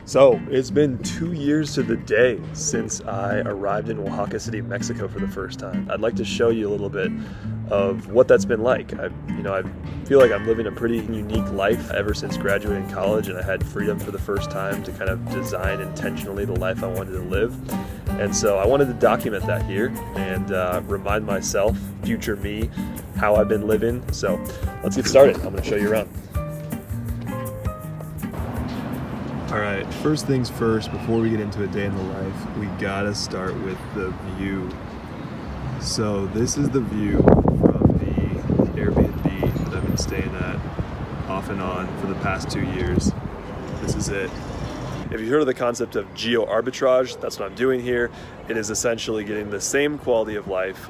So it's been 2 years to the day since I arrived in Oaxaca City, Mexico for the first time. I'd like to show you a little bit of what that's been like. I feel like I'm living a pretty unique life ever since graduating college, and I had freedom for the first time to kind of design intentionally the life I wanted to live. And so I wanted to document that here and remind myself, future me, how I've been living. So let's get started. I'm going to show you around. All right, first things first, before we get into a day in the life, we gotta start with the view. So this is the view from the Airbnb that I've been staying at off and on for the past 2 years. This is it. If you've heard of the concept of geo-arbitrage, that's what I'm doing here. It is essentially getting the same quality of life,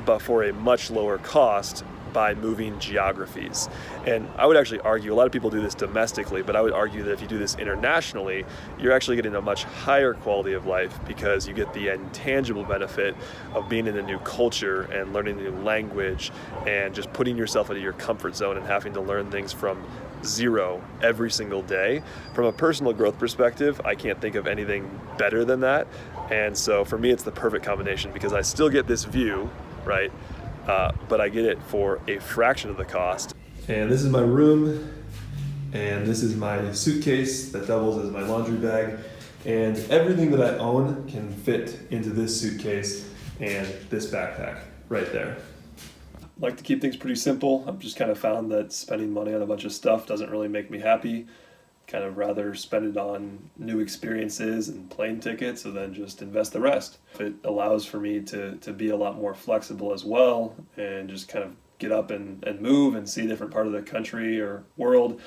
but for a much lower cost by moving geographies. And I would actually argue, a lot of people do this domestically, but I would argue that if you do this internationally, you're actually getting a much higher quality of life because you get the intangible benefit of being in a new culture and learning a new language and just putting yourself into your comfort zone and having to learn things from zero every single day. From a personal growth perspective, I can't think of anything better than that. And so for me, it's the perfect combination because I still get this view, right? But I get it for a fraction of the cost. And this is my room, and this is my suitcase that doubles as my laundry bag, and everything that I own can fit into this suitcase and this backpack right there. I like to keep things pretty simple. I've just kind of found that spending money on a bunch of stuff doesn't really make me happy. Kind of rather spend it on new experiences and plane tickets and then just invest the rest. It allows for me to be a lot more flexible as well and just kind of get up and move and see a different part of the country or world.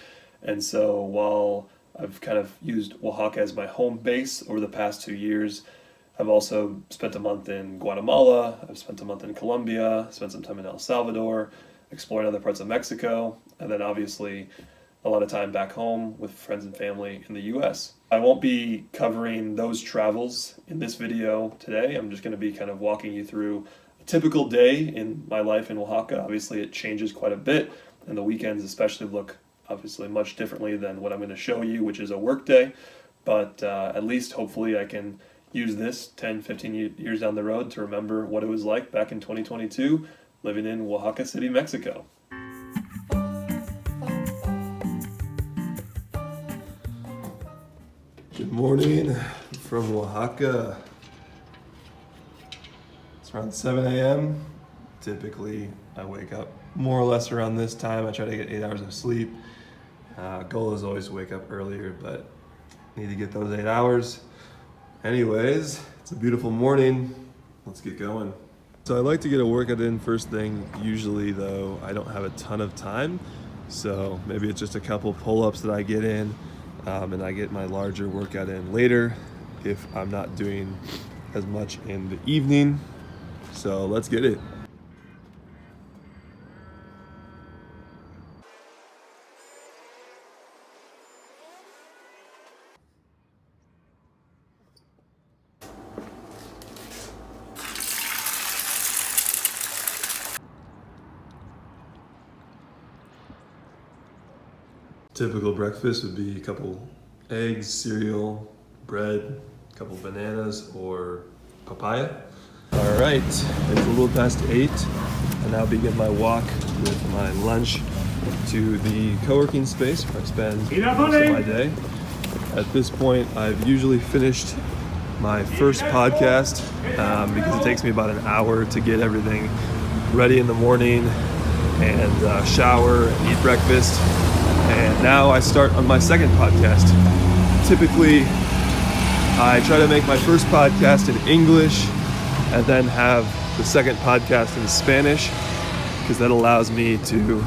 And so while I've kind of used Oaxaca as my home base over the past 2 years, I've also spent a month in Guatemala, I've spent a month in Colombia, spent some time in El Salvador, exploring other parts of Mexico, and then obviously a lot of time back home with friends and family in the US. I won't be covering those travels in this video today. I'm just going to be kind of walking you through a typical day in my life in Oaxaca. Obviously it changes quite a bit, and the weekends especially look obviously much differently than what I'm going to show you, which is a work day. But at least hopefully I can use this 10, 15 years down the road to remember what it was like back in 2022 living in Oaxaca City, Mexico. Good morning from Oaxaca. It's around 7 a.m. Typically, I wake up more or less around this time. I try to get 8 hours of sleep. Goal is always to wake up earlier, but need to get those 8 hours. Anyways, it's a beautiful morning. Let's get going. So I like to get a workout in first thing. Usually, though, I don't have a ton of time. So maybe it's just a couple pull-ups that I get in. And I get my larger workout in later if I'm not doing as much in the evening. So let's get it. Typical breakfast would be a couple eggs, cereal, bread, a couple bananas, or papaya. All right, it's a little past 8, and I'll begin my walk with my lunch to the co-working space where I spend most of my day. At this point, I've usually finished my first podcast because it takes me about an hour to get everything ready in the morning and shower and eat breakfast. And now I start on my second podcast. Typically, I try to make my first podcast in English and then have the second podcast in Spanish because that allows me to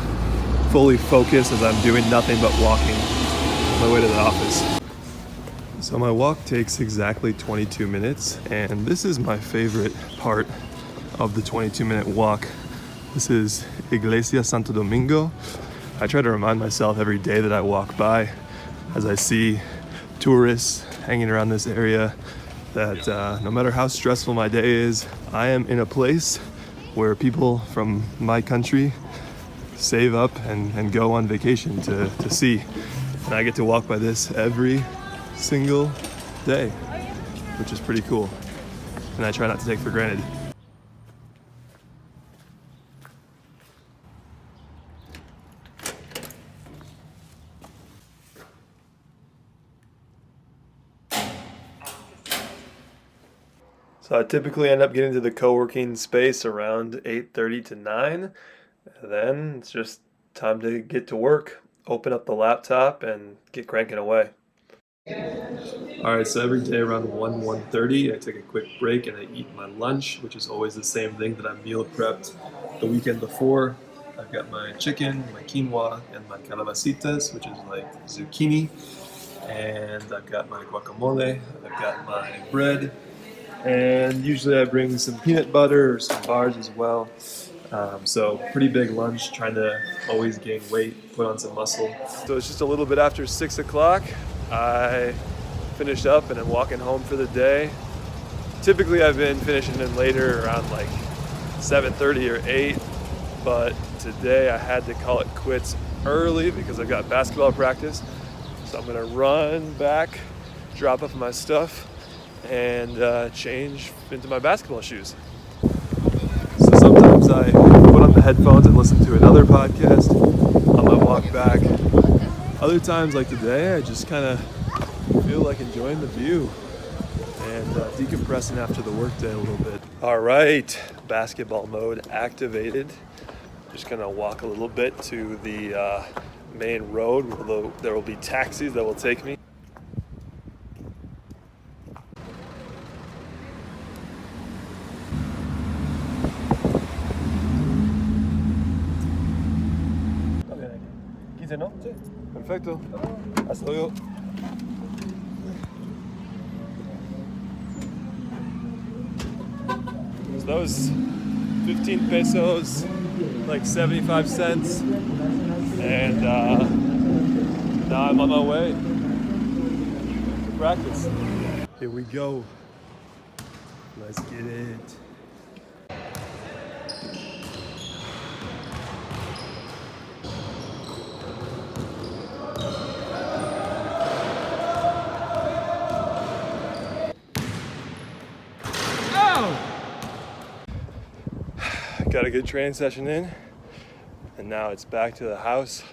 fully focus as I'm doing nothing but walking on my way to the office. So my walk takes exactly 22 minutes, and this is my favorite part of the 22-minute walk. This is Iglesia Santo Domingo. I try to remind myself every day that I walk by as I see tourists hanging around this area that no matter how stressful my day is, I am in a place where people from my country save up and go on vacation to see. And I get to walk by this every single day, which is pretty cool. And I try not to take for granted. So I typically end up getting to the co-working space around 8:30 to 9. And then it's just time to get to work, open up the laptop, and get cranking away. All right, so every day around 1:30, I take a quick break and I eat my lunch, which is always the same thing that I meal prepped the weekend before. I've got my chicken, my quinoa, and my calabacitas, which is like zucchini. And I've got my guacamole, I've got my bread, and usually I bring some peanut butter or some bars as well. So pretty big lunch, trying to always gain weight, put on some muscle. So it's just a little bit after 6 o'clock. I finished up and I'm walking home for the day. Typically I've been finishing in later around like 7:30 or 8, but today I had to call it quits early because I've got basketball practice. So I'm gonna run back, drop off my stuff, and change into my basketball shoes. So sometimes I put on the headphones and listen to another podcast on my walk back. Other times, like today, I just kind of feel like enjoying the view and decompressing after the workday a little bit. All right, basketball mode activated. Just gonna walk a little bit to the main road where there will be taxis that will take me. ¿no? Sí. Perfecto. Hasta luego. So that was 15 pesos, like 75 cents. And now I'm on my way to practice. Here we go. Let's get it. Got a good training session in, and now it's back to the house.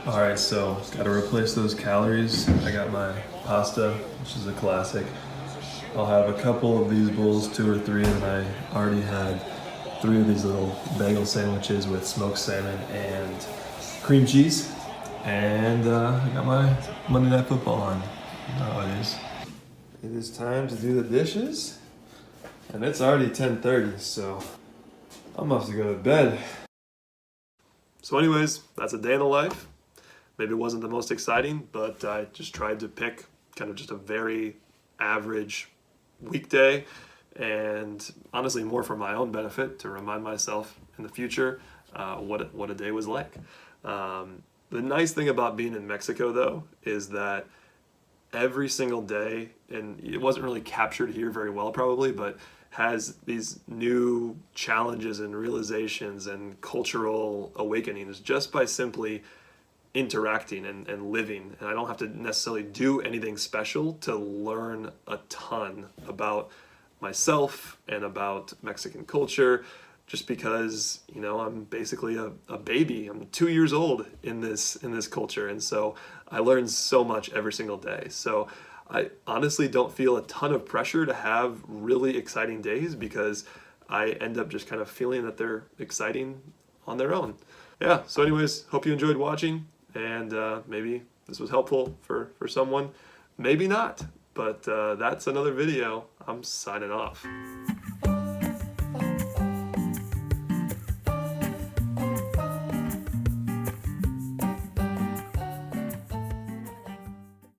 All right, so got to replace those calories. I got my pasta, which is a classic. I'll have a couple of these bowls, 2 or 3, and I already had 3 of these little bagel sandwiches with smoked salmon and cream cheese. And I got my Monday Night Football on. You know how it is. It is time to do the dishes. And it's already 10:30, so I'm off to go to bed. So anyways, that's a day in the life. Maybe it wasn't the most exciting, but I just tried to pick kind of just a very average weekday, and honestly more for my own benefit, to remind myself in the future what a day was like. The nice thing about being in Mexico, though, is that every single day, and it wasn't really captured here very well probably, but has these new challenges and realizations and cultural awakenings just by simply interacting and living. And I don't have to necessarily do anything special to learn a ton about myself and about Mexican culture, just because, you know, I'm basically a baby. I'm 2 years old in this culture, and so I learn so much every single day. So I honestly don't feel a ton of pressure to have really exciting days, because I end up just kind of feeling that they're exciting on their own. Yeah, so anyways, hope you enjoyed watching, and maybe this was helpful for someone. Maybe not, but that's another video. I'm signing off.